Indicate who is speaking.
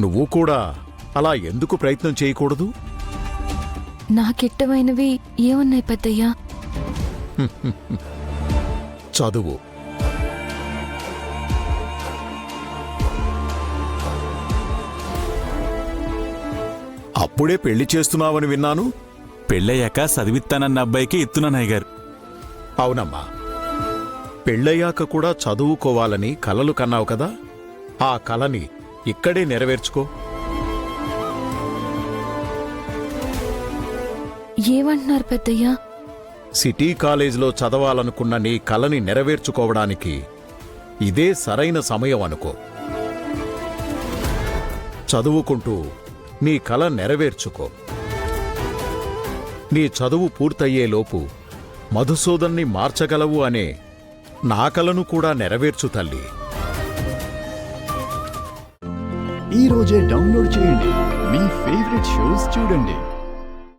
Speaker 1: నువ్వు కూడా అలా ఎందుకు ప్రయత్నం చేయకూడదు?
Speaker 2: నాకిట్టమైనవి ఏమున్నాయి పెద్దయ్యా?
Speaker 1: చదువు. అప్పుడే పెళ్లి చేస్తున్నావని విన్నాను.
Speaker 3: పెళ్ళయ్యాక చదివిస్తానన్న అబ్బాయికి ఇత్తున్నానయ్యగారు.
Speaker 1: అవునమ్మా, పెళ్ళయ్యాక కూడా చదువుకోవాలని కలలు కన్నావు కదా, ఆ కలని ఇక్కడే నెరవేర్చుకో.
Speaker 2: ఏమంటున్నారు పెద్దయ్యా?
Speaker 1: సిటీ కాలేజీలో చదవాలనుకున్న నీ కలని నెరవేర్చుకోవడానికి ఇదే సరైన సమయం అనుకో. చదువుకుంటూ నీ కల నెరవేర్చుకో. నీ చదువు పూర్తయ్యేలోపు మధుసూదన్ని మార్చగలవు అనే నా కలను కూడా నెరవేర్చు తల్లి.
Speaker 4: ఈ రోజే డౌన్లోడ్ చేయండి, మీ ఫేవరెట్ షోస్ చూడండి.